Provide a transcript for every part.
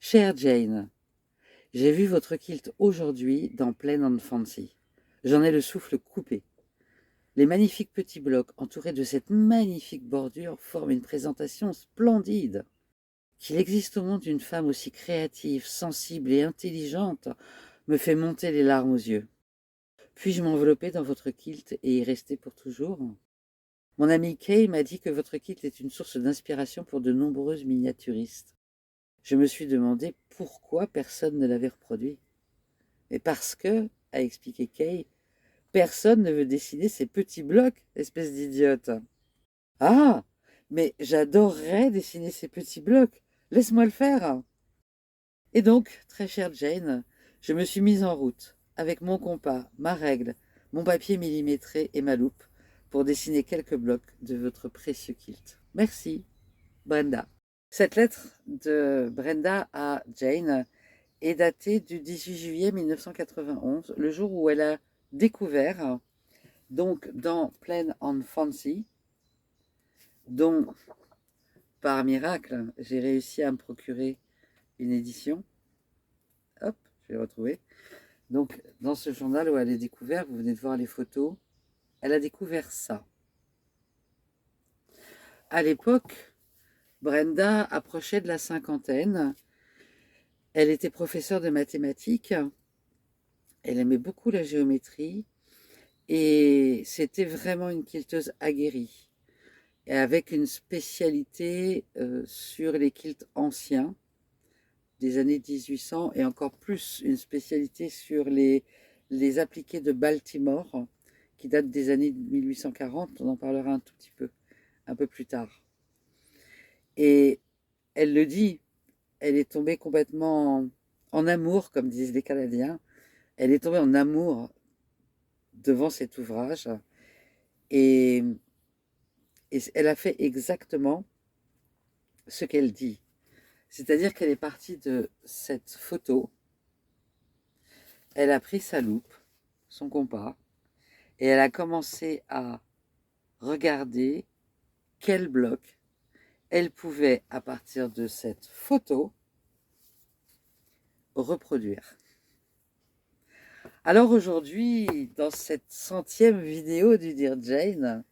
Chère Jane, j'ai vu votre kilt aujourd'hui dans Plain and Fancy. J'en ai le souffle coupé. Les magnifiques petits blocs entourés de cette magnifique bordure forment une présentation splendide. Qu'il existe au monde une femme aussi créative, sensible et intelligente me fait monter les larmes aux yeux. Puis-je m'envelopper dans votre kilt et y rester pour toujours? Mon ami Kay m'a dit que votre kilt est une source d'inspiration pour de nombreuses miniaturistes. Je me suis demandé pourquoi personne ne l'avait reproduit. Et parce que, a expliqué Kay, personne ne veut dessiner ces petits blocs, espèce d'idiote. Ah, mais j'adorerais dessiner ces petits blocs. Laisse-moi le faire. Et donc, très chère Jane, je me suis mise en route, avec mon compas, ma règle, mon papier millimétré et ma loupe, pour dessiner quelques blocs de votre précieux kilt. Merci, Brenda. Cette lettre de Brenda à Jane est datée du 18 juillet 1991, le jour où elle a découvert, donc dans Plain and Fancy, dont par miracle j'ai réussi à me procurer une édition. Hop, je vais retrouver. Donc dans ce journal où elle a découvert, vous venez de voir les photos, elle a découvert ça. À l'époque, Brenda approchait de la cinquantaine. Elle était professeure de mathématiques. Elle aimait beaucoup la géométrie. Et c'était vraiment une quilteuse aguerrie, et avec une spécialité sur les quilts anciens des années 1800 et encore plus une spécialité sur les appliqués de Baltimore qui datent des années 1840. On en parlera un tout petit peu, un peu plus tard. Et elle le dit, elle est tombée complètement en amour, comme disent les Canadiens. Elle est tombée en amour devant cet ouvrage et elle a fait exactement ce qu'elle dit. C'est-à-dire qu'elle est partie de cette photo, elle a pris sa loupe, son compas, et elle a commencé à regarder quel bloc elle pouvait, à partir de cette photo, reproduire. Alors aujourd'hui, dans cette 100e vidéo du Dear Jane,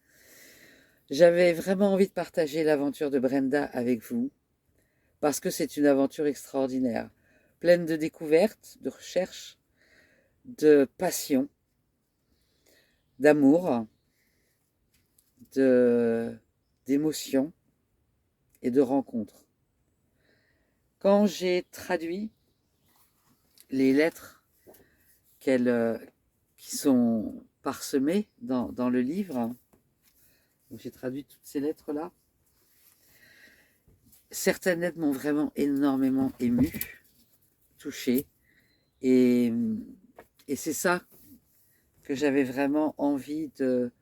j'avais vraiment envie de partager l'aventure de Brenda avec vous, parce que c'est une aventure extraordinaire, pleine de découvertes, de recherches, de passion, d'amour, d'émotions et de rencontres. Quand j'ai traduit les lettres qui sont parsemées dans le livre, j'ai traduit toutes ces lettres-là, certaines lettres m'ont vraiment énormément émue, touchée, et, et c'est ça que j'avais vraiment envie de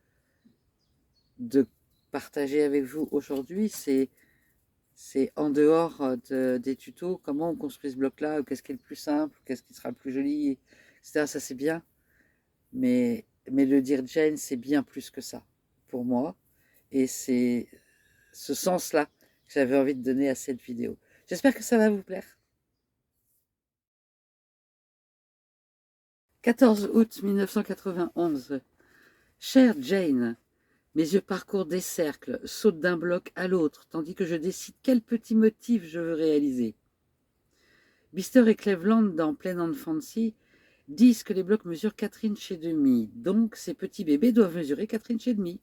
partager avec vous aujourd'hui. C'est en dehors des tutos, comment on construit ce bloc-là, ou qu'est-ce qui est le plus simple, qu'est-ce qui sera le plus joli, etc. Ça c'est bien, mais le Dear Jane, c'est bien plus que ça pour moi, et c'est ce sens-là que j'avais envie de donner à cette vidéo. J'espère que ça va vous plaire. 14 août 1991. Chère Jane, mes yeux parcourent des cercles, sautent d'un bloc à l'autre, tandis que je décide quel petit motif je veux réaliser. Bister et Cleveland, dans Plain and Fancy, disent que les blocs mesurent 4 inches et demi, donc ces petits bébés doivent mesurer 4 inches et demi.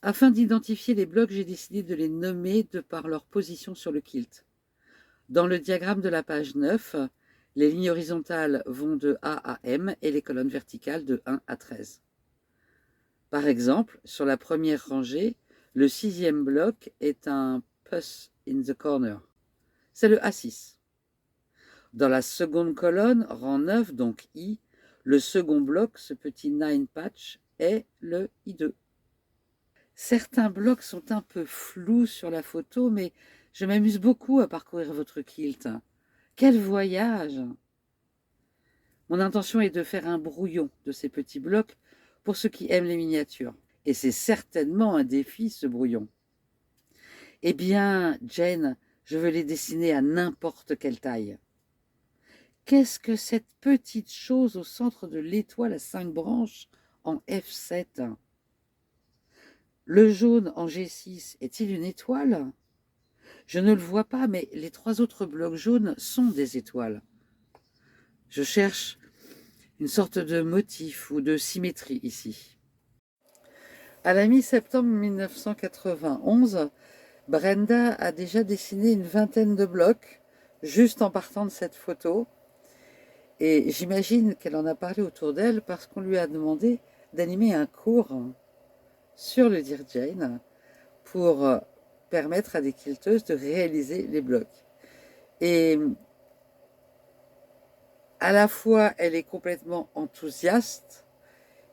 Afin d'identifier les blocs, j'ai décidé de les nommer de par leur position sur le kilt. Dans le diagramme de la page 9, les lignes horizontales vont de A à M et les colonnes verticales de 1 à 13. Par exemple, sur la première rangée, le 6e bloc est un Puss in the Corner. C'est le A6. Dans la seconde colonne, rang 9, donc I, le second bloc, ce petit 9 patch, est le I2. Certains blocs sont un peu flous sur la photo, mais je m'amuse beaucoup à parcourir votre kilt. Quel voyage! Mon intention est de faire un brouillon de ces petits blocs pour ceux qui aiment les miniatures. Et c'est certainement un défi, ce brouillon. Eh bien, Jane, Je veux les dessiner à n'importe quelle taille. Qu'est-ce que cette petite chose au centre de l'étoile à 5 branches en F7? Le jaune en G6 est-il une étoile? Je ne le vois pas, mais les 3 autres blocs jaunes sont des étoiles. Je cherche une sorte de motif ou de symétrie ici. À la mi-septembre 1991, Brenda a déjà dessiné une vingtaine de blocs, juste en partant de cette photo. Et j'imagine qu'elle en a parlé autour d'elle parce qu'on lui a demandé d'animer un cours sur le Dear Jane pour permettre à des quilteuses de réaliser les blocs. Et à la fois, elle est complètement enthousiaste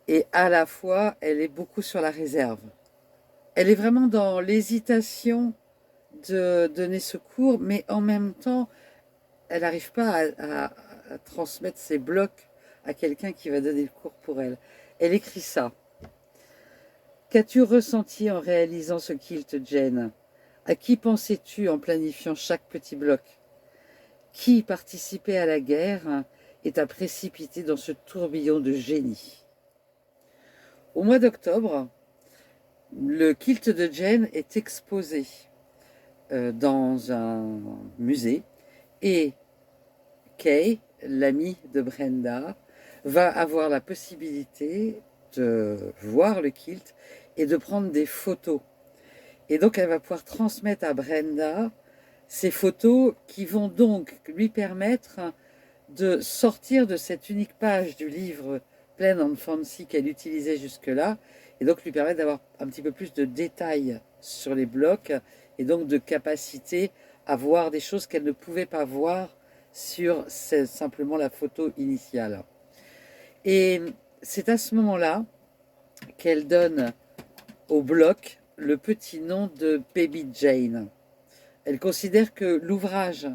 et à la fois, elle est beaucoup sur la réserve. Elle est vraiment dans l'hésitation de donner ce cours, mais en même temps, elle n'arrive pas à transmettre ses blocs à quelqu'un qui va donner le cours pour elle. Elle écrit ça. Qu'as-tu ressenti en réalisant ce kilt, Jane? À qui pensais-tu en planifiant chaque petit bloc? Qui participait à la guerre et t'a précipité dans ce tourbillon de génie? Au mois d'octobre, le kilt de Jane est exposé dans un musée et Kay, l'amie de Brenda, va avoir la possibilité de voir le kilt et de prendre des photos. Et donc elle va pouvoir transmettre à Brenda ces photos qui vont donc lui permettre de sortir de cette unique page du livre Plain and Fancy qu'elle utilisait jusque-là, et donc lui permettre d'avoir un petit peu plus de détails sur les blocs, et donc de capacité à voir des choses qu'elle ne pouvait pas voir sur simplement la photo initiale. Et c'est à ce moment-là qu'elle donne au bloc le petit nom de Baby Jane. Elle considère que l'ouvrage,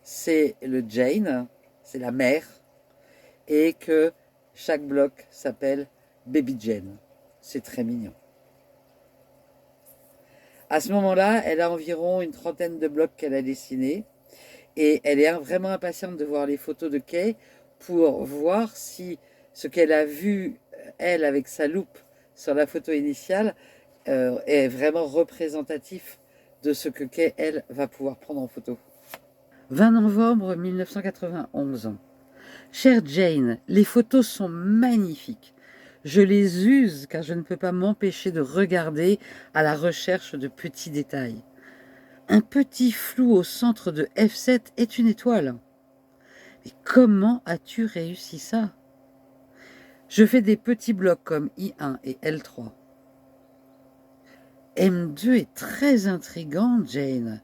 c'est le Jane, c'est la mère, et que chaque bloc s'appelle Baby Jane. C'est très mignon. À ce moment-là, elle a environ une trentaine de blocs qu'elle a dessinés, et elle est vraiment impatiente de voir les photos de Kay pour voir si ce qu'elle a vu, elle, avec sa loupe sur la photo initiale, est vraiment représentatif de ce que Kay, elle, va pouvoir prendre en photo. 20 novembre 1991. Chère Jane, les photos sont magnifiques. Je les use car je ne peux pas m'empêcher de regarder à la recherche de petits détails. Un petit flou au centre de F7 est une étoile. Mais comment as-tu réussi ça? Je fais des petits blocs comme I1 et L3. M2 est très intrigant, Jane.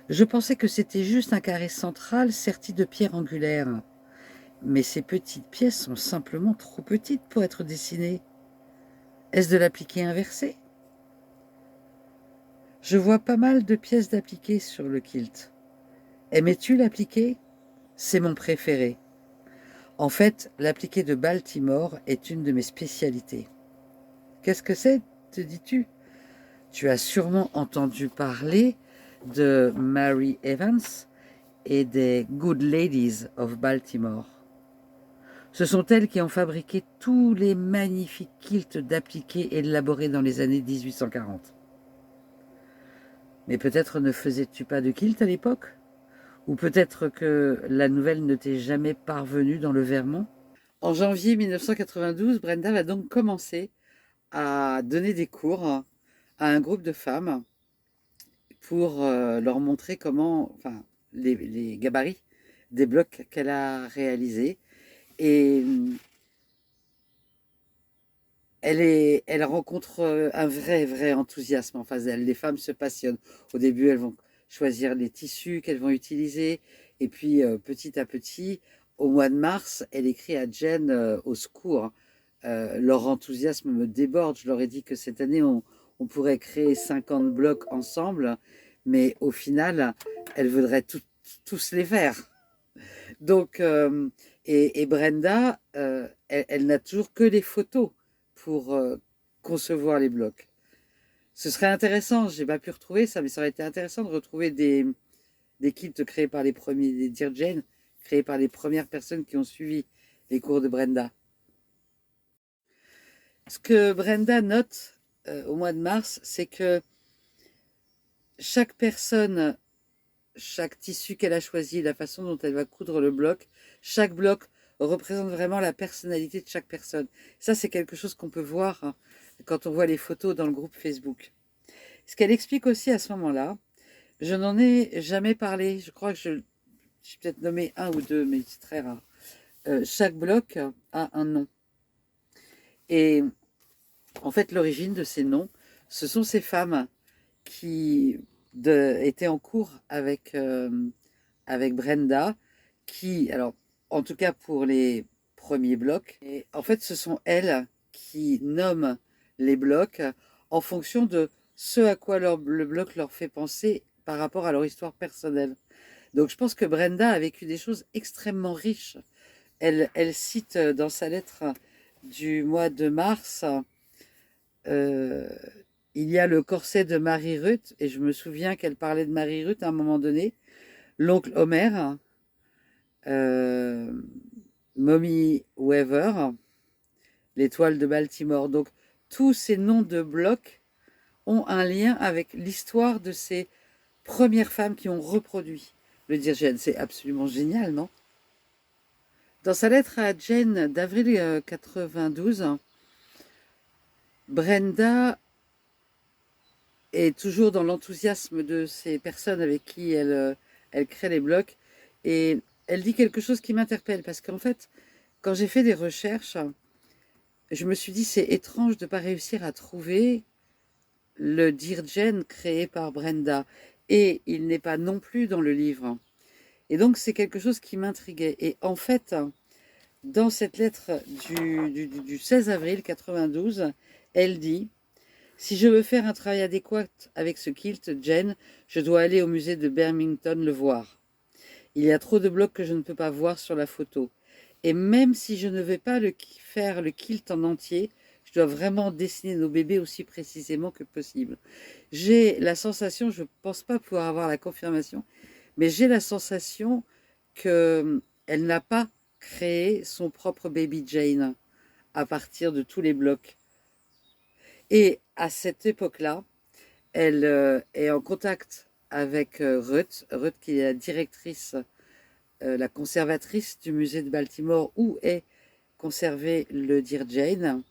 Je pensais que c'était juste un carré central serti de pierres angulaires. Mais ces petites pièces sont simplement trop petites pour être dessinées. Est-ce de l'appliqué inversé? Je vois pas mal de pièces d'appliqué sur le kilt. Aimais-tu l'appliqué? C'est mon préféré. En fait, l'appliqué de Baltimore est une de mes spécialités. Qu'est-ce que c'est, te dis-tu? Tu as sûrement entendu parler de Mary Evans et des Good Ladies of Baltimore. Ce sont elles qui ont fabriqué tous les magnifiques quilts d'appliqué élaborés dans les années 1840. Mais peut-être ne faisais-tu pas de kilt à l'époque? Ou peut-être que la nouvelle ne t'est jamais parvenue dans le Vermont? En janvier 1992, Brenda va donc commencer à donner des cours à un groupe de femmes pour leur montrer comment, enfin, les gabarits des blocs qu'elle a réalisés. Et elle rencontre un vrai enthousiasme en face d'elle. Les femmes se passionnent. Au début, elles vont choisir les tissus qu'elles vont utiliser. Et puis, petit à petit, au mois de mars, elle écrit à Jen au secours. Leur enthousiasme me déborde. Je leur ai dit que cette année, on pourrait créer 50 blocs ensemble. Mais au final, elles voudraient tous les faire. Donc, et Brenda, elle n'a toujours que les photos pour concevoir les blocs. Ce serait intéressant, j'ai pas pu retrouver ça, mais ça aurait été intéressant de retrouver des kilts créés par les premiers, des Dear Jane, créés par les premières personnes qui ont suivi les cours de Brenda. Ce que Brenda note au mois de mars, c'est que chaque personne, chaque tissu qu'elle a choisi, la façon dont elle va coudre le bloc, chaque bloc représente vraiment la personnalité de chaque personne. Ça, c'est quelque chose qu'on peut voir hein, quand on voit les photos dans le groupe Facebook. Ce qu'elle explique aussi à ce moment-là, je n'en ai jamais parlé, je crois que j'ai peut-être nommé un ou deux, mais c'est très rare. Chaque bloc a un nom. Et en fait, l'origine de ces noms, ce sont ces femmes qui étaient en cours avec Brenda, qui, alors, en tout cas pour les premiers blocs, et en fait, ce sont elles qui nomment les blocs en fonction de ce à quoi le bloc leur fait penser par rapport à leur histoire personnelle. Donc, je pense que Brenda a vécu des choses extrêmement riches. Elle cite dans sa lettre du mois de mars euh, il y a le corset de Marie-Ruth, et je me souviens qu'elle parlait de Marie-Ruth à un moment donné, l'oncle Homer, euh, Mommy Weaver, l'étoile de Baltimore. Donc, tous ces noms de blocs ont un lien avec l'histoire de ces premières femmes qui ont reproduit le Dear Jane. C'est absolument génial, non? Dans sa lettre à Jane d'avril 92, Brenda est toujours dans l'enthousiasme de ces personnes avec qui elle crée les blocs. Et elle dit quelque chose qui m'interpelle, parce qu'en fait, quand j'ai fait des recherches, je me suis dit, c'est étrange de ne pas réussir à trouver le Dear Jane créé par Brenda. Et il n'est pas non plus dans le livre. Et donc, c'est quelque chose qui m'intriguait. Et en fait, dans cette lettre du 16 avril 92, elle dit si je veux faire un travail adéquat avec ce kilt, Jane, je dois aller au musée de Birmingham le voir. Il y a trop de blocs que je ne peux pas voir sur la photo. Et même si je ne vais pas faire le kilt en entier, je dois vraiment dessiner nos bébés aussi précisément que possible. J'ai la sensation, je ne pense pas pouvoir avoir la confirmation, mais j'ai la sensation qu'elle n'a pas créé son propre baby Jane à partir de tous les blocs. Et à cette époque-là, elle est en contact avec Ruth qui est la directrice, la conservatrice du musée de Baltimore où est conservé le Dear Jane.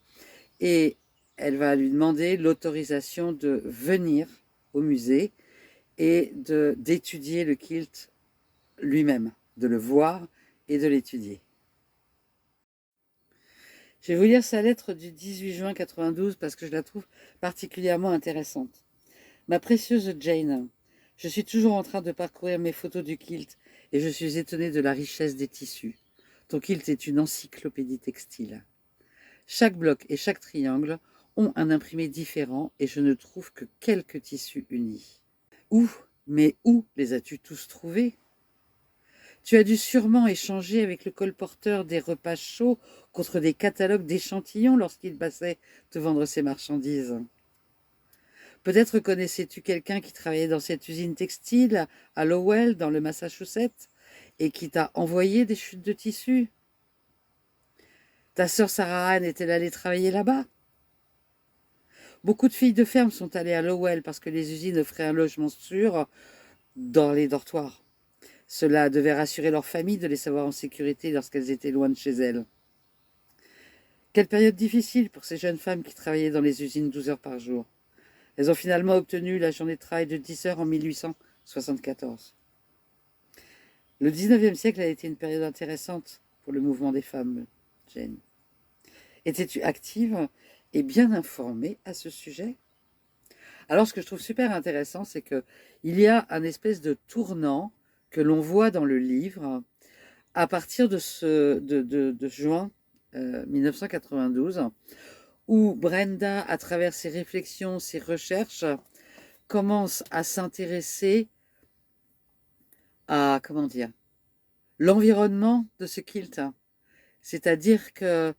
Et elle va lui demander l'autorisation de venir au musée et d'étudier le kilt lui-même, de le voir et de l'étudier. Je vais vous lire sa lettre du 18 juin 92 parce que je la trouve particulièrement intéressante. Ma précieuse Jane, je suis toujours en train de parcourir mes photos du kilt et je suis étonnée de la richesse des tissus. Ton kilt est une encyclopédie textile. Chaque bloc et chaque triangle ont un imprimé différent et je ne trouve que quelques tissus unis. Où, mais où les as-tu tous trouvés? Tu as dû sûrement échanger avec le colporteur des repas chauds contre des catalogues d'échantillons lorsqu'il passait te vendre ses marchandises. Peut-être connaissais-tu quelqu'un qui travaillait dans cette usine textile à Lowell, dans le Massachusetts, et qui t'a envoyé des chutes de tissus? Ta sœur Sarah Ann est-elle allée travailler là-bas? Beaucoup de filles de ferme sont allées à Lowell parce que les usines offraient un logement sûr dans les dortoirs. Cela devait rassurer leur famille de les savoir en sécurité lorsqu'elles étaient loin de chez elles. Quelle période difficile pour ces jeunes femmes qui travaillaient dans les usines 12 heures par jour. Elles ont finalement obtenu la journée de travail de 10 heures en 1874. Le 19e siècle a été une période intéressante pour le mouvement des femmes, Jane. Étais-tu active et bien informée à ce sujet? Alors, ce que je trouve super intéressant, c'est qu'il y a un espèce de tournant que l'on voit dans le livre à partir de juin 1992, où Brenda, à travers ses réflexions, ses recherches, commence à s'intéresser à, comment dire, l'environnement de ce kilt. C'est-à-dire qu'elle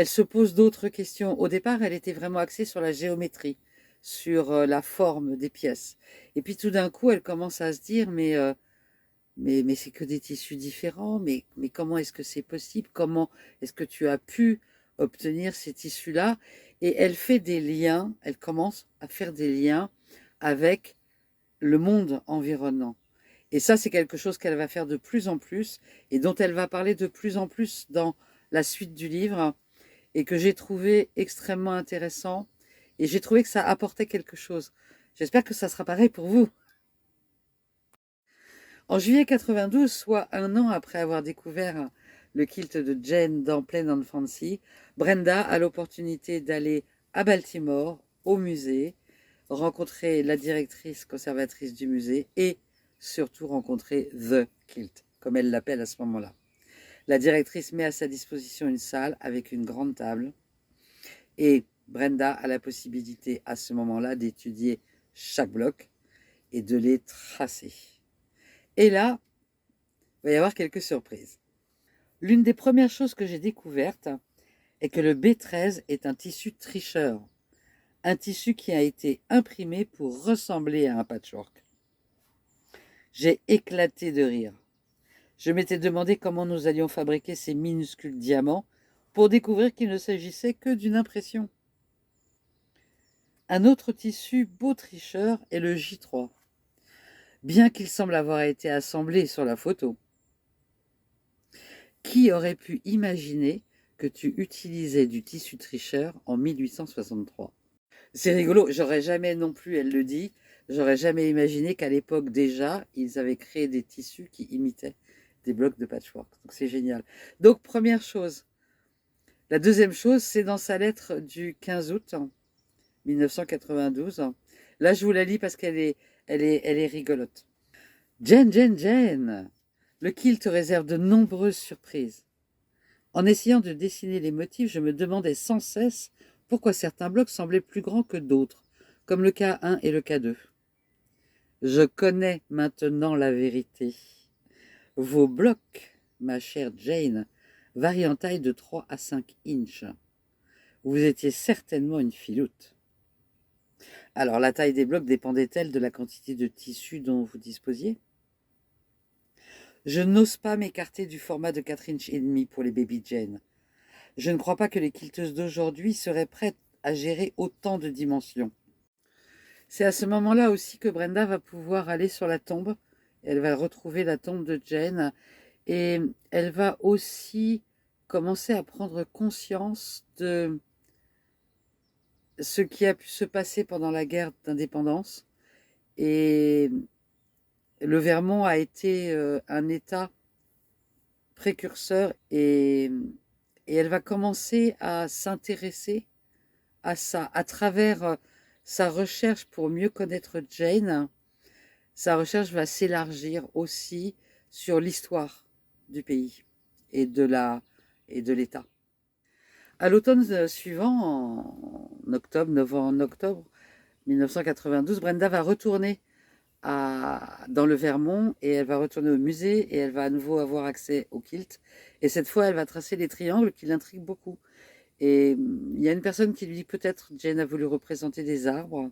se pose d'autres questions. Au départ, elle était vraiment axée sur la géométrie. sur la forme des pièces. Et puis tout d'un coup, elle commence à se dire, mais c'est que des tissus différents, mais comment est-ce que c'est possible? Comment est-ce que tu as pu obtenir ces tissus-là? Et elle fait des liens, elle commence à faire des liens avec le monde environnant. Et ça, c'est quelque chose qu'elle va faire de plus en plus et dont elle va parler de plus en plus dans la suite du livre et que j'ai trouvé extrêmement intéressant et j'ai trouvé que ça apportait quelque chose. J'espère que ça sera pareil pour vous. En juillet 92, soit un an après avoir découvert le kilt de Jane dans Plain and Fancy, Brenda a l'opportunité d'aller à Baltimore, au musée, rencontrer la directrice conservatrice du musée et surtout rencontrer The Kilt, comme elle l'appelle à ce moment-là. La directrice met à sa disposition une salle avec une grande table et Brenda a la possibilité à ce moment-là d'étudier chaque bloc et de les tracer. Et là, il va y avoir quelques surprises. L'une des premières choses que j'ai découvertes est que le B13 est un tissu tricheur, un tissu qui a été imprimé pour ressembler à un patchwork. J'ai éclaté de rire. Je m'étais demandé comment nous allions fabriquer ces minuscules diamants pour découvrir qu'il ne s'agissait que d'une impression. Un autre tissu beau tricheur est le J3, bien qu'il semble avoir été assemblé sur la photo. Qui aurait pu imaginer que tu utilisais du tissu tricheur en 1863? C'est rigolo, j'aurais jamais non plus, elle le dit, j'aurais jamais imaginé qu'à l'époque déjà, ils avaient créé des tissus qui imitaient des blocs de patchwork. Donc c'est génial. Donc première chose. La deuxième chose, c'est dans sa lettre du 15 août 1992. Là, je vous la lis parce qu'elle est rigolote. Jane, Jane, Jane, le kilt te réserve de nombreuses surprises. En essayant de dessiner les motifs, je me demandais sans cesse pourquoi certains blocs semblaient plus grands que d'autres, comme le K1 et le K2. Je connais maintenant la vérité. Vos blocs, ma chère Jane, varient en taille de 3 à 5 inches. Vous étiez certainement une filoute. Alors, la taille des blocs dépendait-elle de la quantité de tissu dont vous disposiez? Je n'ose pas m'écarter du format de 4 inches et demi pour les baby Jane. Je ne crois pas que les quilteuses d'aujourd'hui seraient prêtes à gérer autant de dimensions. C'est à ce moment-là aussi que Brenda va pouvoir aller sur la tombe. Elle va retrouver la tombe de Jane et elle va aussi commencer à prendre conscience de ce qui a pu se passer pendant la guerre d'indépendance. Et le Vermont a été un État précurseur et elle va commencer à s'intéresser à ça à travers sa recherche pour mieux connaître Jane. Sa recherche va s'élargir aussi sur l'histoire du pays et de l'État. À l'automne suivant, en octobre 1992, Brenda va retourner dans le Vermont et elle va retourner au musée et elle va à nouveau avoir accès au kilt. Et cette fois, elle va tracer les triangles qui l'intriguent beaucoup. Et il y a une personne qui lui dit peut-être Jane a voulu représenter des arbres,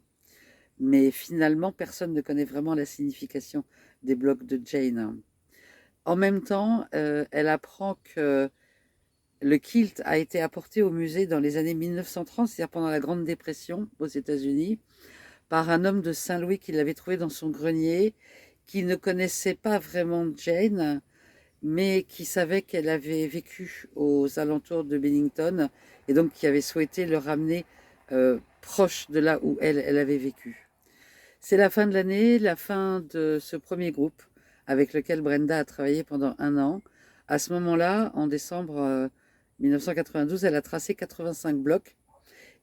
mais finalement, personne ne connaît vraiment la signification des blocs de Jane. En même temps, elle apprend que le kilt a été apporté au musée dans les années 1930, c'est-à-dire pendant la Grande Dépression aux États-Unis, par un homme de Saint-Louis qui l'avait trouvé dans son grenier, qui ne connaissait pas vraiment Jane, mais qui savait qu'elle avait vécu aux alentours de Bennington et donc qui avait souhaité le ramener proche de là où elle avait vécu. C'est la fin de l'année, la fin de ce premier groupe avec lequel Brenda a travaillé pendant un an. À ce moment-là, en décembre 1992, elle a tracé 85 blocs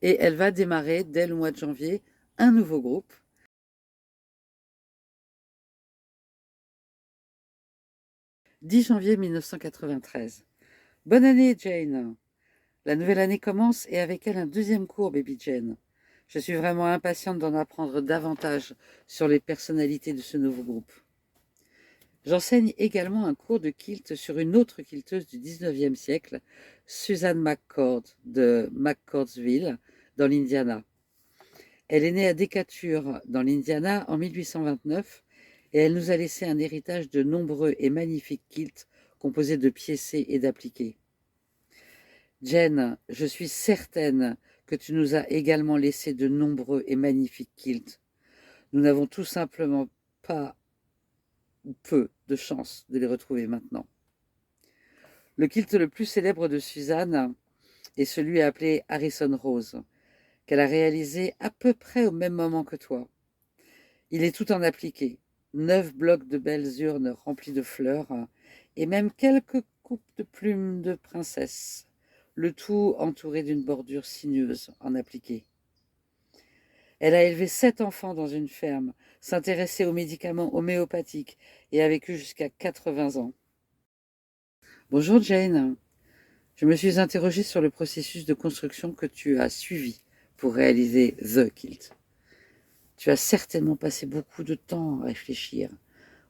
et elle va démarrer dès le mois de janvier un nouveau groupe. 10 janvier 1993. Bonne année, Jane. La nouvelle année commence et avec elle un deuxième cours, Baby Jane. Je suis vraiment impatiente d'en apprendre davantage sur les personnalités de ce nouveau groupe. J'enseigne également un cours de kilt sur une autre quilteuse du 19e siècle, Susan McCord de McCordsville, dans l'Indiana. Elle est née à Decatur, dans l'Indiana, en 1829, et elle nous a laissé un héritage de nombreux et magnifiques quilts composés de piécés et d'appliqués. Jen, je suis certaine que tu nous as également laissé de nombreux et magnifiques quilts. Nous n'avons tout simplement pas ou peu de chance de les retrouver maintenant. Le kilt le plus célèbre de Suzanne est celui appelé Harrison Rose, qu'elle a réalisé à peu près au même moment que toi. Il est tout en appliqué, 9 blocs de belles urnes remplies de fleurs, et même quelques coupes de plumes de princesse, le tout entouré d'une bordure sinueuse en appliqué. Elle a élevé 7 enfants dans une ferme, s'intéressait aux médicaments homéopathiques et a vécu jusqu'à 80 ans. Bonjour Jane, je me suis interrogée sur le processus de construction que tu as suivi pour réaliser The Kilt. Tu as certainement passé beaucoup de temps à réfléchir.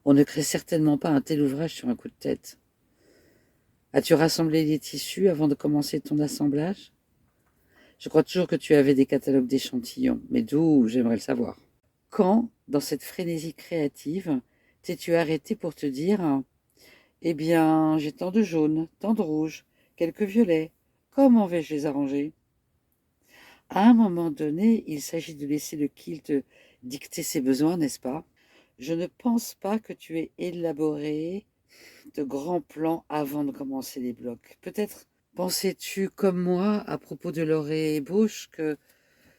On ne crée certainement pas un tel ouvrage sur un coup de tête. As-tu rassemblé les tissus avant de commencer ton assemblage? Je crois toujours que tu avais des catalogues d'échantillons, mais d'où j'aimerais le savoir. Quand, dans cette frénésie créative, t'es-tu arrêté pour te dire « Eh bien, j'ai tant de jaunes, tant de rouges, quelques violets, comment vais-je les arranger ?» À un moment donné, il s'agit de laisser le kilt dicter ses besoins, n'est-ce pas? Je ne pense pas que tu aies élaboré de grands plans avant de commencer les blocs. Peut-être pensais-tu, comme moi, à propos de leur ébauche, que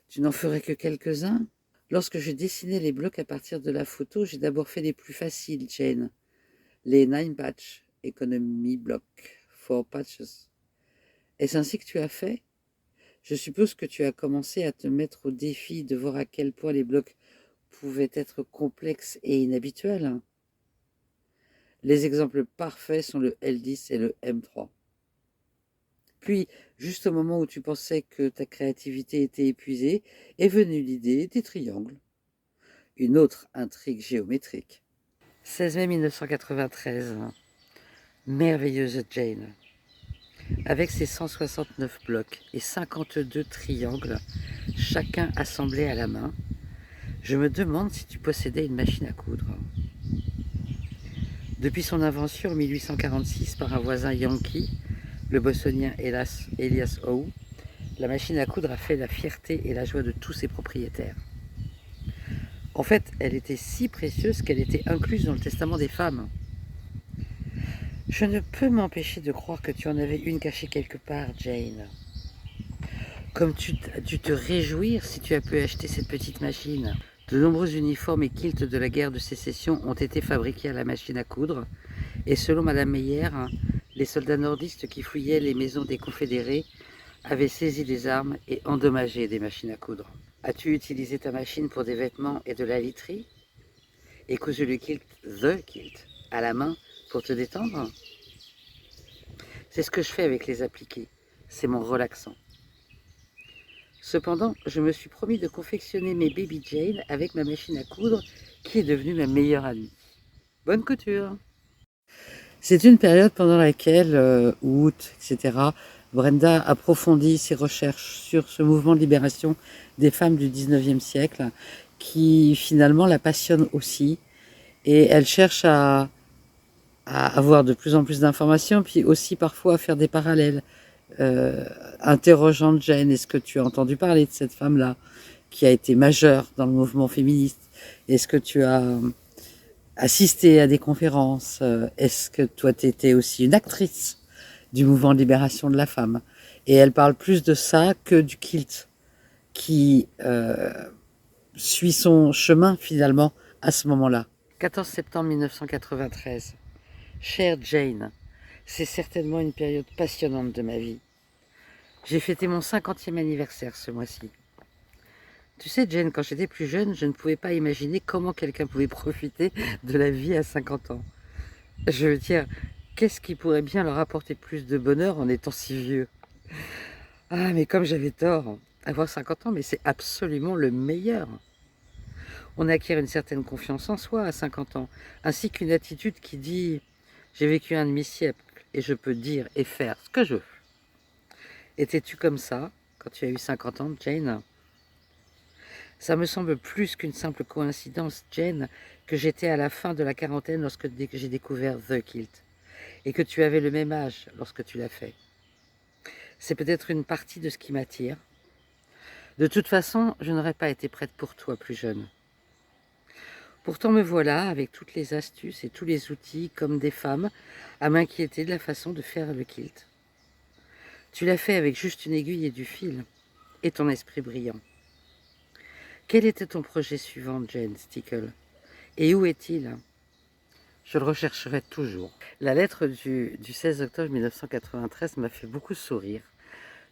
tu n'en ferais que quelques-uns? Lorsque je dessinais les blocs à partir de la photo, j'ai d'abord fait les plus faciles, Jane. Les 9 patch economy block, 4 patches. Est-ce ainsi que tu as fait? Je suppose que tu as commencé à te mettre au défi de voir à quel point les blocs pouvaient être complexes et inhabituels. Les exemples parfaits sont le L10 et le M3. Puis, juste au moment où tu pensais que ta créativité était épuisée, est venue l'idée des triangles. Une autre intrigue géométrique. 16 mai 1993. Merveilleuse Jane. Avec ses 169 blocs et 52 triangles, chacun assemblé à la main, je me demande si tu possédais une machine à coudre. Depuis son invention en 1846 par un voisin yankee, le bostonnien Elias Howe, la machine à coudre a fait la fierté et la joie de tous ses propriétaires. En fait, elle était si précieuse qu'elle était incluse dans le testament des femmes. Je ne peux m'empêcher de croire que tu en avais une cachée quelque part, Jane. Comme tu te réjouir si tu as pu acheter cette petite machine. De nombreux uniformes et kilts de la guerre de sécession ont été fabriqués à la machine à coudre, et selon Madame Meyer, les soldats nordistes qui fouillaient les maisons des confédérés avaient saisi des armes et endommagé des machines à coudre. As-tu utilisé ta machine pour des vêtements et de la literie? Et cousu le kilt, The Kilt, à la main pour te détendre? C'est ce que je fais avec les appliqués. C'est mon relaxant. Cependant, je me suis promis de confectionner mes Baby Jane avec ma machine à coudre qui est devenue ma meilleure amie. Bonne couture! C'est une période pendant laquelle, août, etc., Brenda approfondit ses recherches sur ce mouvement de libération des femmes du 19e siècle qui finalement la passionne aussi. Et elle cherche à avoir de plus en plus d'informations, puis aussi parfois à faire des parallèles. Interrogeant Jane, est-ce que tu as entendu parler de cette femme-là qui a été majeure dans le mouvement féministe? Est-ce que tu as assisté à des conférences? Est-ce que toi tu étais aussi une actrice du mouvement de libération de la femme? Et elle parle plus de ça que du kilt qui suit son chemin finalement à ce moment-là. 14 septembre 1993. Chère Jane, c'est certainement une période passionnante de ma vie. J'ai fêté mon 50e anniversaire ce mois-ci. Tu sais, Jane, quand j'étais plus jeune, je ne pouvais pas imaginer comment quelqu'un pouvait profiter de la vie à 50 ans. Je veux dire, qu'est-ce qui pourrait bien leur apporter plus de bonheur en étant si vieux? Ah, mais comme j'avais tort, avoir 50 ans, mais c'est absolument le meilleur. On acquiert une certaine confiance en soi à 50 ans, ainsi qu'une attitude qui dit « j'ai vécu un demi-siècle et je peux dire et faire ce que je veux ». Étais-tu comme ça quand tu as eu 50 ans, Jane? Ça me semble plus qu'une simple coïncidence, Jane, que j'étais à la fin de la quarantaine lorsque j'ai découvert The Kilt, et que tu avais le même âge lorsque tu l'as fait. C'est peut-être une partie de ce qui m'attire. De toute façon, je n'aurais pas été prête pour toi plus jeune. Pourtant me voilà, avec toutes les astuces et tous les outils, comme des femmes, à m'inquiéter de la façon de faire le kilt. Tu l'as fait avec juste une aiguille et du fil, et ton esprit brillant. Quel était ton projet suivant, Jane Stickle? Et où est-il? Je le rechercherai toujours. La lettre du 16 octobre 1993 m'a fait beaucoup sourire,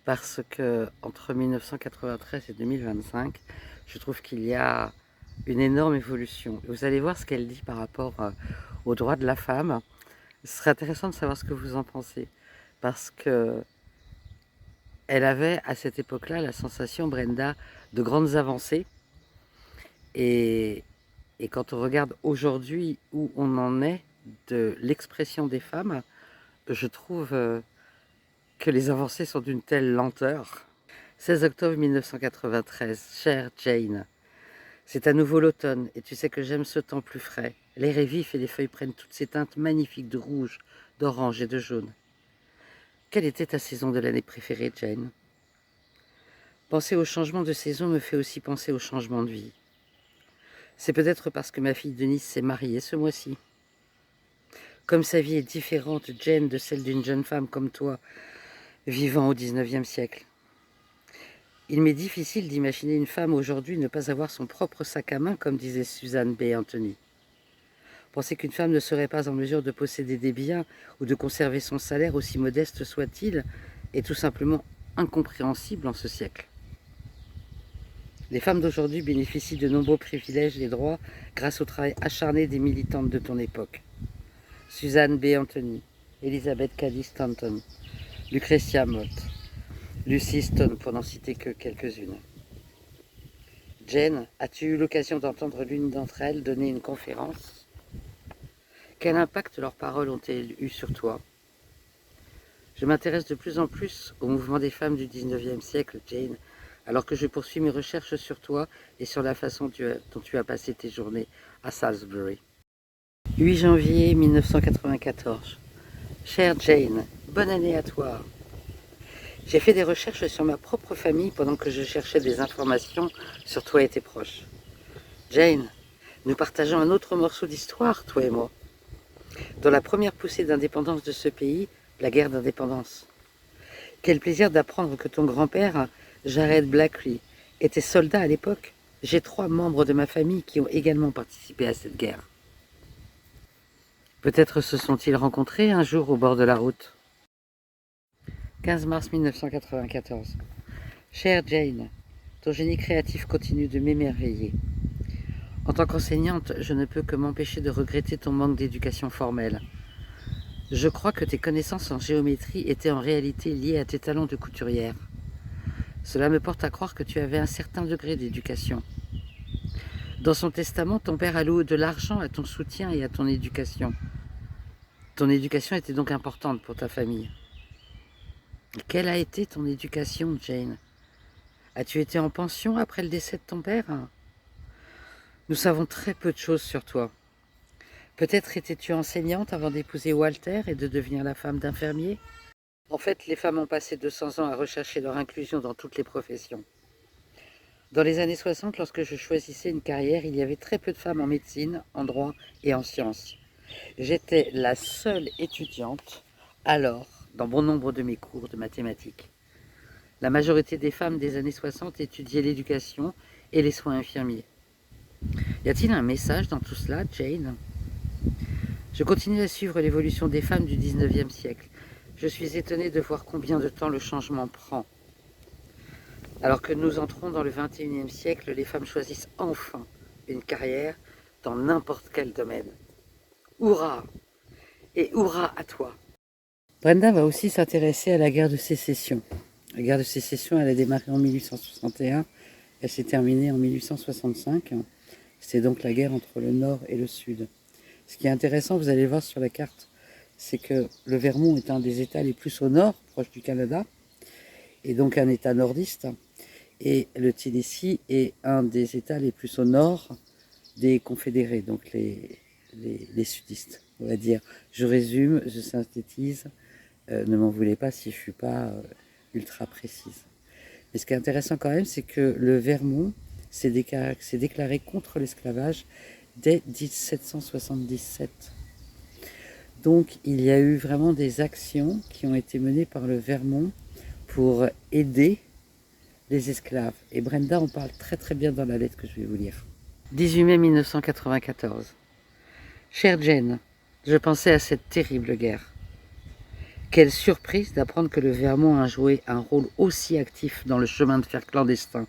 parce que entre 1993 et 2025, je trouve qu'il y a une énorme évolution. Vous allez voir ce qu'elle dit par rapport aux droits de la femme. Ce serait intéressant de savoir ce que vous en pensez, parce que elle avait à cette époque-là la sensation, Brenda, de grandes avancées. Et quand on regarde aujourd'hui où on en est de l'expression des femmes, je trouve que les avancées sont d'une telle lenteur. 16 octobre 1993, chère Jane, c'est à nouveau l'automne et tu sais que j'aime ce temps plus frais. L'air est vif et les feuilles prennent toutes ces teintes magnifiques de rouge, d'orange et de jaune. Quelle était ta saison de l'année préférée, Jane? Penser au changement de saison me fait aussi penser au changement de vie. C'est peut-être parce que ma fille Denise s'est mariée ce mois-ci. Comme sa vie est différente, Jane, de celle d'une jeune femme comme toi, vivant au XIXe siècle. Il m'est difficile d'imaginer une femme aujourd'hui ne pas avoir son propre sac à main, comme disait Suzanne B. Anthony. Penser qu'une femme ne serait pas en mesure de posséder des biens ou de conserver son salaire, aussi modeste soit-il, est tout simplement incompréhensible en ce siècle. Les femmes d'aujourd'hui bénéficient de nombreux privilèges et droits grâce au travail acharné des militantes de ton époque. Suzanne B. Anthony, Elizabeth Cady Stanton, Lucretia Mott, Lucy Stone, pour n'en citer que quelques-unes. Jane, as-tu eu l'occasion d'entendre l'une d'entre elles donner une conférence? Quel impact leurs paroles ont-elles eu sur toi? Je m'intéresse de plus en plus au mouvement des femmes du XIXe siècle, Jane, alors que je poursuis mes recherches sur toi et sur la façon dont tu as passé tes journées à Salisbury. 8 janvier 1994. Chère Jane, bonne année à toi. J'ai fait des recherches sur ma propre famille pendant que je cherchais des informations sur toi et tes proches. Jane, nous partageons un autre morceau d'histoire, toi et moi. Dans la première poussée d'indépendance de ce pays, la guerre d'indépendance. Quel plaisir d'apprendre que ton grand-père, Jared Blackley, était soldat à l'époque. J'ai 3 membres de ma famille qui ont également participé à cette guerre. Peut-être se sont-ils rencontrés un jour au bord de la route. 15 mars 1994. Chère Jane, ton génie créatif continue de m'émerveiller. En tant qu'enseignante, je ne peux que m'empêcher de regretter ton manque d'éducation formelle. Je crois que tes connaissances en géométrie étaient en réalité liées à tes talents de couturière. Cela me porte à croire que tu avais un certain degré d'éducation. Dans son testament, ton père alloue de l'argent à ton soutien et à ton éducation. Ton éducation était donc importante pour ta famille. Quelle a été ton éducation, Jane? As-tu été en pension après le décès de ton père? Nous savons très peu de choses sur toi. Peut-être étais-tu enseignante avant d'épouser Walter et de devenir la femme d'un fermier? En fait, les femmes ont passé 200 ans à rechercher leur inclusion dans toutes les professions. Dans les années 60, lorsque je choisissais une carrière, il y avait très peu de femmes en médecine, en droit et en sciences. J'étais la seule étudiante, alors, dans bon nombre de mes cours de mathématiques. La majorité des femmes des années 60 étudiaient l'éducation et les soins infirmiers. Y a-t-il un message dans tout cela, Jane? Je continue à suivre l'évolution des femmes du XIXe siècle. Je suis étonnée de voir combien de temps le changement prend. Alors que nous entrons dans le XXIe siècle, les femmes choisissent enfin une carrière dans n'importe quel domaine. Hurrah! Et hurrah à toi! Brenda va aussi s'intéresser à la guerre de sécession. La guerre de sécession, elle a démarré en 1861, elle s'est terminée en 1865. C'est donc la guerre entre le Nord et le Sud. Ce qui est intéressant, vous allez voir sur la carte, c'est que le Vermont est un des États les plus au nord, proche du Canada, et donc un État nordiste. Et le Tennessee est un des États les plus au nord des confédérés, donc les sudistes, on va dire. Je résume, je synthétise, ne m'en voulez pas si je ne suis pas ultra précise. Mais ce qui est intéressant quand même, c'est que le Vermont s'est déclaré contre l'esclavage dès 1777. Donc il y a eu vraiment des actions qui ont été menées par le Vermont pour aider les esclaves. Et Brenda en parle très très bien dans la lettre que je vais vous lire. 18 mai 1994. Chère Jane, je pensais à cette terrible guerre. Quelle surprise d'apprendre que le Vermont a joué un rôle aussi actif dans le chemin de fer clandestin.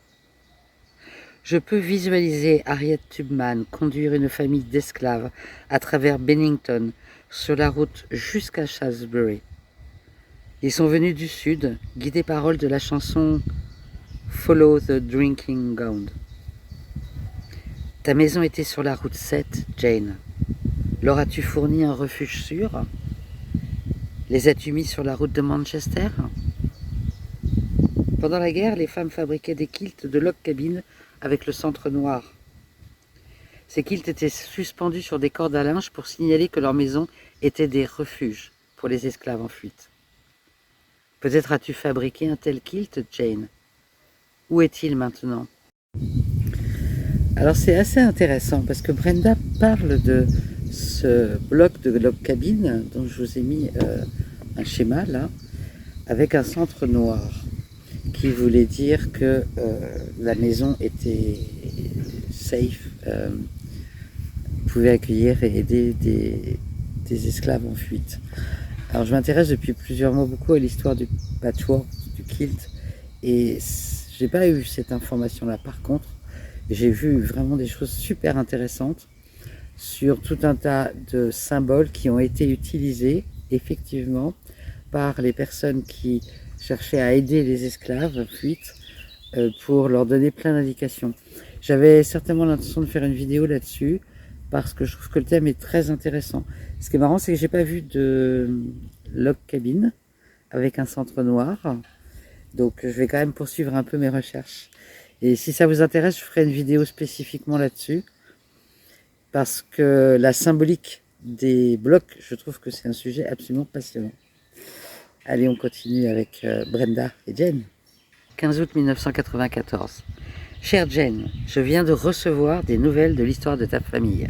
Je peux visualiser Harriet Tubman conduire une famille d'esclaves à travers Bennington sur la route jusqu'à Salisbury. Ils sont venus du sud, guidés paroles de la chanson Follow the Drinking Gown. Ta maison était sur la route 7, Jane. Leur as-tu fourni un refuge sûr? Les as-tu mis sur la route de Manchester? Pendant la guerre, les femmes fabriquaient des kilts de log cabin avec le centre noir. Ces kilts étaient suspendus sur des cordes à linge pour signaler que leur maison était des refuges pour les esclaves en fuite. Peut-être as-tu fabriqué un tel kilt, Jane? Où est-il maintenant? Alors c'est assez intéressant parce que Brenda parle de ce bloc de log cabin dont je vous ai mis un schéma là, avec un centre noir qui voulait dire que la maison était safe, pouvait accueillir et aider des esclaves en fuite. Alors je m'intéresse depuis plusieurs mois beaucoup à l'histoire du patchwork, du kilt, et j'ai pas eu cette information là. Par contre, j'ai vu vraiment des choses super intéressantes sur tout un tas de symboles qui ont été utilisés effectivement par les personnes qui cherchaient à aider les esclaves en fuite pour leur donner plein d'indications. J'avais certainement l'intention de faire une vidéo là-dessus parce que je trouve que le thème est très intéressant. Ce qui est marrant, c'est que j'ai pas vu de log cabin avec un centre noir, donc je vais quand même poursuivre un peu mes recherches. Et si ça vous intéresse, je ferai une vidéo spécifiquement là-dessus parce que la symbolique des blocs, je trouve que c'est un sujet absolument passionnant. Allez, on continue avec Brenda et Jane. 15 août 1994. Chère Jane, je viens de recevoir des nouvelles de l'histoire de ta famille.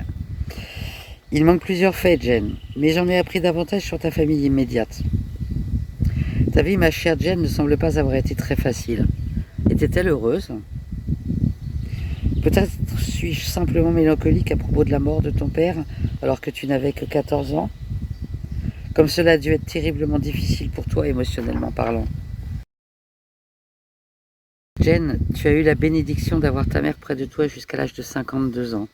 Il manque plusieurs faits, Jane, mais j'en ai appris davantage sur ta famille immédiate. Ta vie, ma chère Jane, ne semble pas avoir été très facile. Était-elle heureuse? Peut-être suis-je simplement mélancolique à propos de la mort de ton père alors que tu n'avais que 14 ans? Comme cela a dû être terriblement difficile pour toi émotionnellement parlant. Jane, tu as eu la bénédiction d'avoir ta mère près de toi jusqu'à l'âge de 52 ans.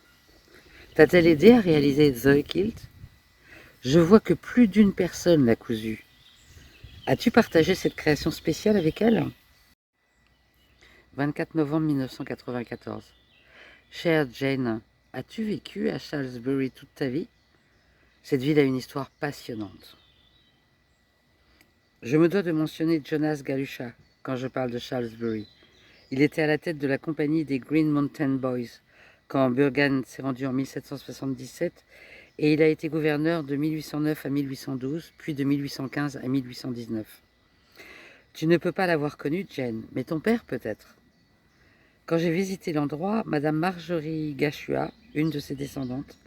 T'a-t-elle aidé à réaliser The Kilt? Je vois que plus d'une personne l'a cousu. As-tu partagé cette création spéciale avec elle? 24 novembre 1994. Chère Jane, as-tu vécu à Salisbury toute ta vie? Cette ville a une histoire passionnante. Je me dois de mentionner Jonas Galusha quand je parle de Salisbury. Il était à la tête de la compagnie des Green Mountain Boys quand Burgoyne s'est rendu en 1777 et il a été gouverneur de 1809 à 1812, puis de 1815 à 1819. Tu ne peux pas l'avoir connu, Jane, mais ton père peut-être. Quand j'ai visité l'endroit, Madame Marjorie Gashua, une de ses descendantes,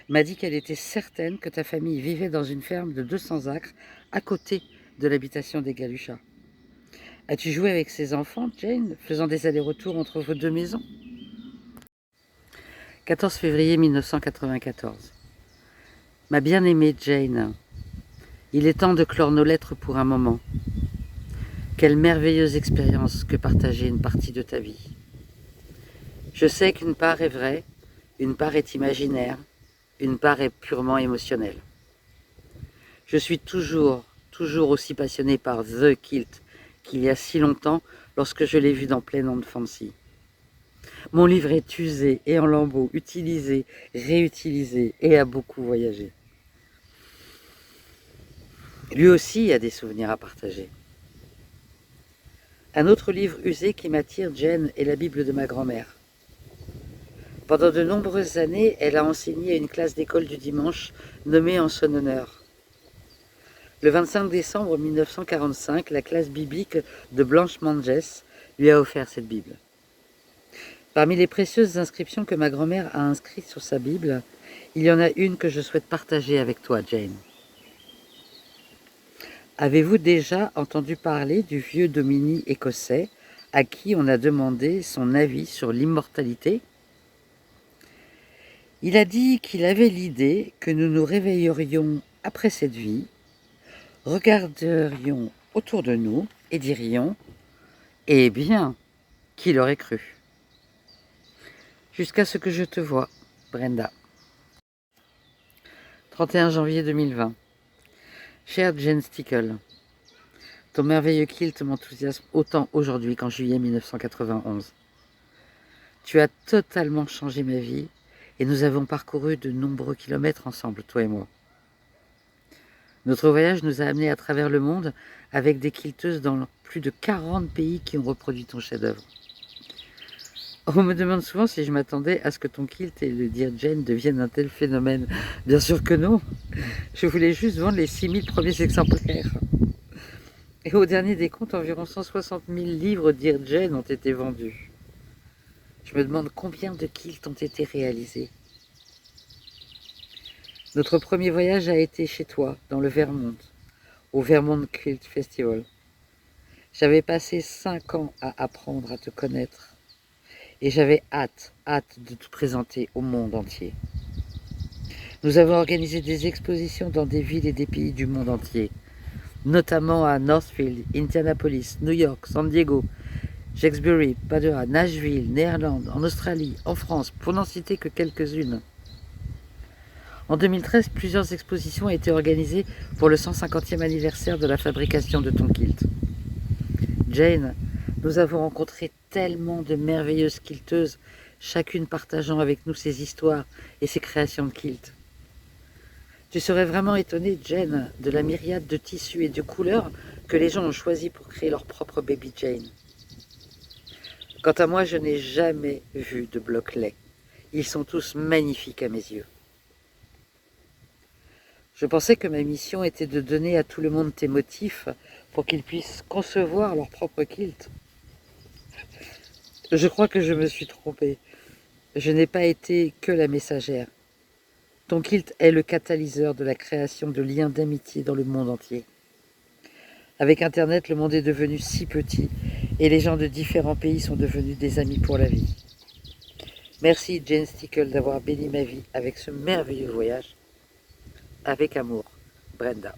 m'a dit qu'elle était certaine que ta famille vivait dans une ferme de 200 acres à côté de l'habitation des Galusha. As-tu joué avec ces enfants, Jane, faisant des allers-retours entre vos deux maisons? 14 février 1994. Ma bien-aimée Jane, il est temps de clore nos lettres pour un moment. Quelle merveilleuse expérience que partager une partie de ta vie. Je sais qu'une part est vraie, une part est imaginaire, une part est purement émotionnelle. Je suis toujours aussi passionnée par The Kilt qu'il y a si longtemps lorsque je l'ai vu dans Playland Fancy. Mon livre est usé et en lambeaux, utilisé, réutilisé et a beaucoup voyagé. Lui aussi a des souvenirs à partager. Un autre livre usé qui m'attire, Jane, est la Bible de ma grand-mère. Pendant de nombreuses années, elle a enseigné à une classe d'école du dimanche nommée en son honneur. Le 25 décembre 1945, la classe biblique de Blanche Manges lui a offert cette Bible. Parmi les précieuses inscriptions que ma grand-mère a inscrites sur sa Bible, il y en a une que je souhaite partager avec toi, Jane. Avez-vous déjà entendu parler du vieux Domini écossais à qui on a demandé son avis sur l'immortalité? Il a dit qu'il avait l'idée que nous nous réveillerions après cette vie, regarderions autour de nous et dirions « Eh bien, qui l'aurait cru ?» Jusqu'à ce que je te vois, Brenda. 31 janvier 2020. Chère Jane Stickle, ton merveilleux kilt m'enthousiasme autant aujourd'hui qu'en juillet 1991. Tu as totalement changé ma vie et nous avons parcouru de nombreux kilomètres ensemble, toi et moi. Notre voyage nous a amenés à travers le monde avec des quilteuses dans plus de 40 pays qui ont reproduit ton chef-d'œuvre. On me demande souvent si je m'attendais à ce que ton kilt et le Dear Jane deviennent un tel phénomène. Bien sûr que non. Je voulais juste vendre les 6000 premiers exemplaires. Et au dernier décompte, environ 160 000 livres Dear Jane ont été vendus. Je me demande combien de kilts ont été réalisés. Notre premier voyage a été chez toi, dans le Vermont, au Vermont Quilt Festival. J'avais passé 5 ans à apprendre à te connaître. Et j'avais hâte de te présenter au monde entier. Nous avons organisé des expositions dans des villes et des pays du monde entier, notamment à Northfield, Indianapolis, New York, San Diego, Jacksbury, Padua, Nashville, Néerlande, en Australie, en France, pour n'en citer que quelques-unes. En 2013, plusieurs expositions ont été organisées pour le 150e anniversaire de la fabrication de ton kilt. Jane, nous avons rencontré tellement de merveilleuses quilteuses, chacune partageant avec nous ses histoires et ses créations de kilt. Tu serais vraiment étonnée, Jane, de la myriade de tissus et de couleurs que les gens ont choisi pour créer leur propre Baby Jane. Quant à moi, je n'ai jamais vu de blocs laids. Ils sont tous magnifiques à mes yeux. Je pensais que ma mission était de donner à tout le monde tes motifs pour qu'ils puissent concevoir leur propre kilt. Je crois que je me suis trompée. Je n'ai pas été que la messagère. Ton kilt est le catalyseur de la création de liens d'amitié dans le monde entier. Avec Internet, le monde est devenu si petit et les gens de différents pays sont devenus des amis pour la vie. Merci Jane Stickle d'avoir béni ma vie avec ce merveilleux voyage. Avec amour, Brenda.